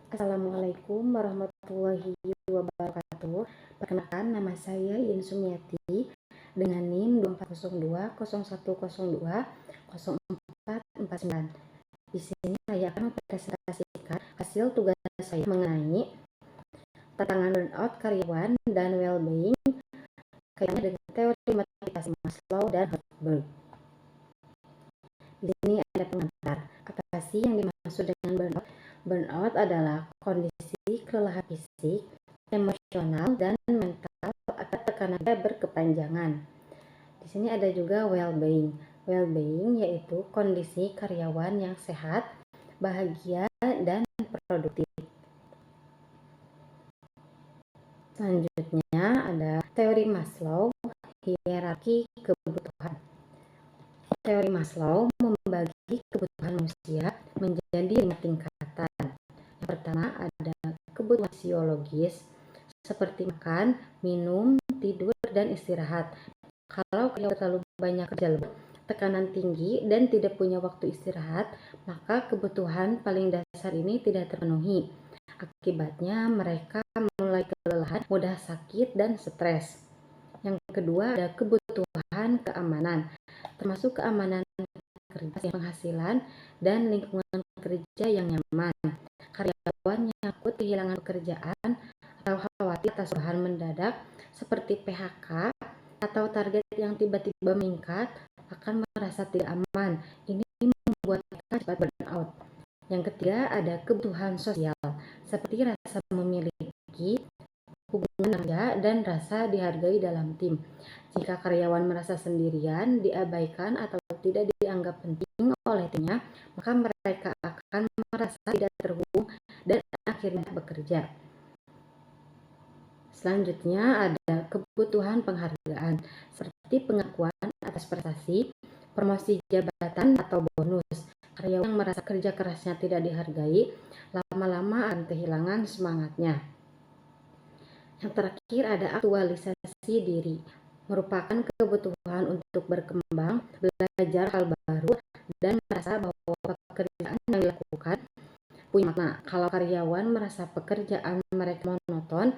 Assalamualaikum warahmatullahi wabarakatuh. Perkenalkan, nama saya Yin Sumiati dengan NIM 240201020449. Di sini saya akan mempresentasikan hasil tugas saya mengenai tantangan burnout karyawan dan well-being kaitannya dengan teori motivasi Maslow dan Hertzberg. Di sini ada pengantar. Apa sih yang dimaksud dengan burnout? Burnout adalah kondisi kelelahan fisik, emosional, dan mental akibat tekanan berkepanjangan. Di sini ada juga well-being. Well-being yaitu kondisi karyawan yang sehat, bahagia, dan produktif. Selanjutnya ada teori Maslow, hierarki kebutuhan. Teori Maslow membagi kebutuhan manusia menjadi 5 tingkatan. Yang pertama ada kebutuhan fisiologis seperti makan, minum, tidur, dan istirahat. Kalau karyawan terlalu banyak kerja lembur, tekanan tinggi, dan tidak punya waktu istirahat, maka kebutuhan paling dasar ini tidak terpenuhi. Akibatnya mereka mulai kelelahan, mudah sakit, dan stres. Yang kedua ada kebutuhan keamanan, termasuk keamanan kerja, penghasilan, dan lingkungan kerja yang nyaman. Karyawan yang takut kehilangan pekerjaan atau khawatir atas perubahan mendadak seperti PHK atau target yang tiba-tiba meningkat akan merasa tidak aman. Ini membuat mereka cepat burnout. Yang ketiga ada kebutuhan sosial seperti rasa memiliki, hubungan kerja, dan rasa dihargai dalam tim. Jika karyawan merasa sendirian, diabaikan, atau tidak dianggap penting oleh timnya, maka mereka akan merasa tidak terhubung dan akhirnya bekerja. Selanjutnya ada kebutuhan penghargaan, seperti pengakuan atas prestasi, promosi jabatan, atau bonus. Karyawan yang merasa kerja kerasnya tidak dihargai, lama-lama akan kehilangan semangatnya. Yang terakhir ada aktualisasi diri, merupakan kebutuhan untuk berkembang, belajar hal baru, dan merasa bahwa pekerjaan yang dilakukan punya makna. Kalau karyawan merasa pekerjaan mereka monoton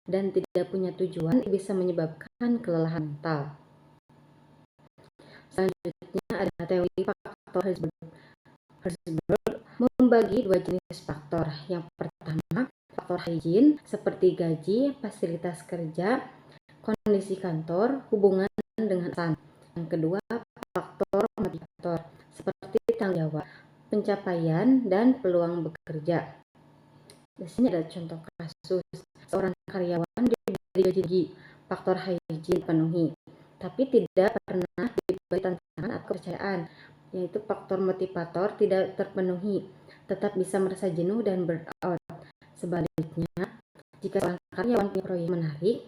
dan tidak punya tujuan, bisa menyebabkan kelelahan mental. Selanjutnya ada teori faktor Hertzberg. Hertzberg membagi 2 jenis faktor. Yang pertama, faktor hygiene seperti gaji, fasilitas kerja, kondisi kantor, hubungan dengan atasan. Yang kedua, faktor motivator seperti tanggung jawab, pencapaian, dan peluang bekerja. Di sini ada contoh kasus seorang karyawan diberi gaji tinggi, faktor hygiene penuhi, tapi tidak pernah diberi tantangan atau kepercayaan, yaitu faktor motivator tidak terpenuhi, tetap bisa merasa jenuh dan burnout. Sebaliknya, jika seorang karyawan punya proyek menarik,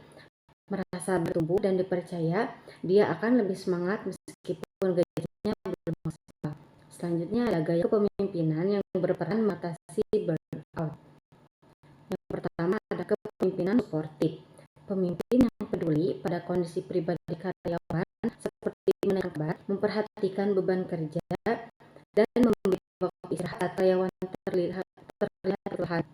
merasa bertumbuh dan dipercaya, dia akan lebih semangat meskipun gajinya belum maksimal. Selanjutnya ada gaya kepemimpinan yang berperan mengatasi burnout. Yang pertama ada kepemimpinan suportif. Pemimpin yang peduli pada kondisi pribadi karyawan seperti mendengar, memperhatikan beban kerja, dan memberi waktu istirahat karyawan terlihat kelelahan.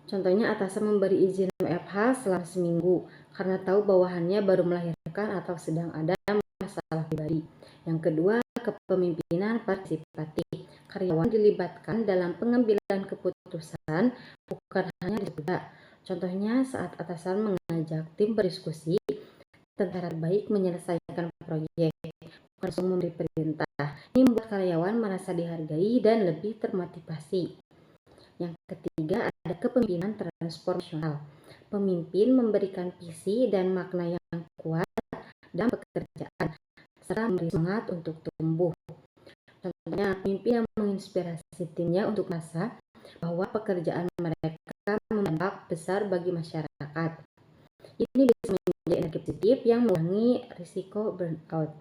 Contohnya atasan memberi izin WFH selama seminggu karena tahu bawahannya baru melahirkan atau sedang ada masalah pribadi. Yang kedua, kepemimpinan partisipatif. Karyawan dilibatkan dalam pengambilan keputusan, bukan hanya diskusi. Contohnya saat atasan mengajak tim berdiskusi tentang cara terbaik menyelesaikan proyek, bukan langsung memberi perintah. Ini membuat karyawan merasa dihargai dan lebih termotivasi. Yang ketiga ada kepemimpinan transformasional. Pemimpin memberikan visi dan makna yang kuat dalam pekerjaan, serta memberi semangat untuk tumbuh. Contohnya, pemimpin yang menginspirasi timnya untuk merasa bahwa pekerjaan mereka berdampak besar bagi masyarakat. Ini bisa menjadi energi positif yang mengurangi risiko burnout.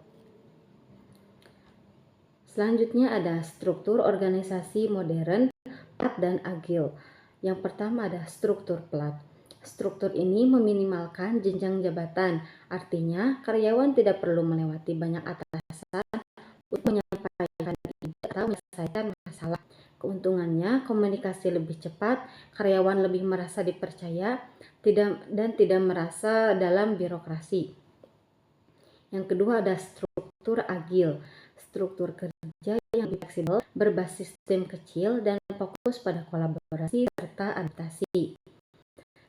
Selanjutnya ada struktur organisasi modern, plat, dan agil. Yang pertama ada struktur plat. Struktur ini meminimalkan jenjang jabatan, artinya karyawan tidak perlu melewati banyak atasan untuk menyampaikan ide atau menyelesaikan masalah. Keuntungannya, komunikasi lebih cepat, karyawan lebih merasa dipercaya, dan tidak merasa dalam birokrasi. Yang kedua ada struktur agil, struktur kerja yang fleksibel, berbasis tim kecil, dan fokus pada kolaborasi serta adaptasi.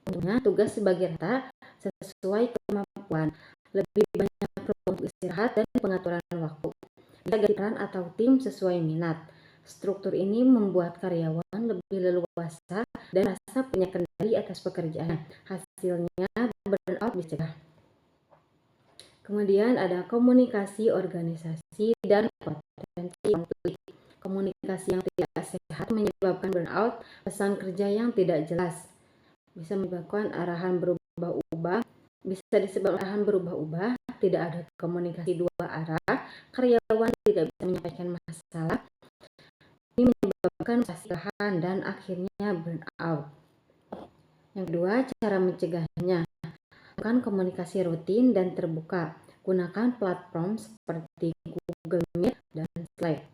Tentunya tugas sebagai rata sesuai kemampuan, lebih banyak ruang untuk istirahat dan pengaturan waktu. Bisa ganti peran atau tim sesuai minat. Struktur ini membuat karyawan lebih leluasa dan merasa punya kendali atas pekerjaan. Hasilnya burnout dicegah. Kemudian ada komunikasi organisasi dan potensi konflik. Komunikasi yang tidak sehat menyebabkan burnout, pesan kerja yang tidak jelas bisa menyebabkan arahan berubah-ubah, tidak ada komunikasi dua arah, karyawan tidak bisa menyampaikan masalah, ini menyebabkan kesalahan dan akhirnya burnout. Yang kedua, cara mencegahnya. Lakukan komunikasi rutin dan terbuka. Gunakan platform seperti Google Meet dan Slack.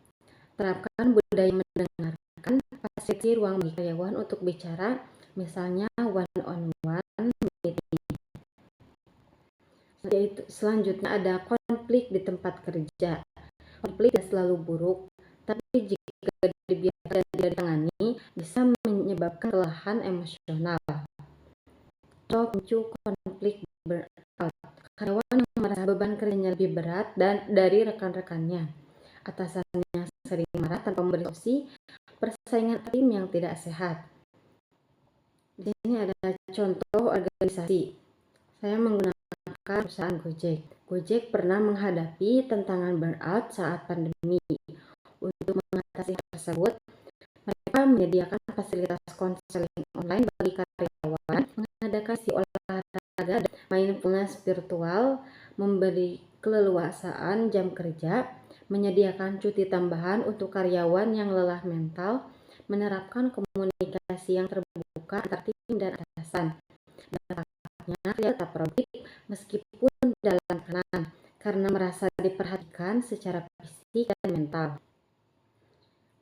Terapkan budaya mendengarkan, fasilitasi ruang bagi karyawan untuk bicara, misalnya one-on-one meeting. Selanjutnya ada konflik di tempat kerja. Konflik tidak selalu buruk, tapi jika dibiarkan dan tidak ditangani, bisa menyebabkan kelelahan emosional. Atau memicu konflik burnout. Karyawan yang merasa beban kerjanya lebih berat dari rekan-rekannya. Atasannya sering marah tanpa memberi solusi, persaingan tim yang tidak sehat. Di sini ada contoh organisasi. Saya menggunakan perusahaan Gojek. Gojek pernah menghadapi tantangan burnout saat pandemi. Untuk mengatasi hal tersebut, mereka menyediakan fasilitas konseling online bagi karyawan, mengadakan sesi olahraga dan mindfulness virtual, memberi keleluasaan jam kerja, menyediakan cuti tambahan untuk karyawan yang lelah mental, menerapkan komunikasi yang terbuka antar tim dan atasan. Dampaknya tetap produktif meskipun dalam tekanan karena merasa diperhatikan secara fisik dan mental.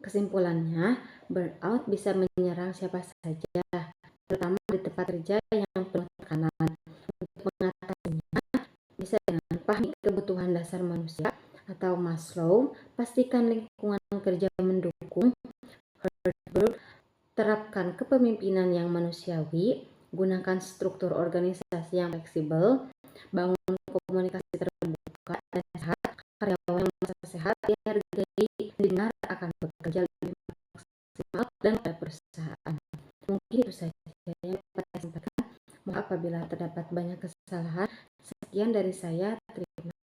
Kesimpulannya, burnout bisa menyerang siapa saja, terutama di tempat kerja yang penuh tekanan. Untuk mengatasinya, bisa dengan pahami kebutuhan dasar manusia atau Maslow, pastikan lingkungan kerja mendukung, terapkan kepemimpinan yang manusiawi, gunakan struktur organisasi yang fleksibel, bangun komunikasi terbuka dan sehat, karyawan yang merasa sehat dihargai, didengar, akan bekerja lebih maksimal dan pada perusahaan. Mungkin itu saja yang dapat saya sampaikan. Mohon apabila terdapat banyak kesalahan. Sekian dari saya. Terima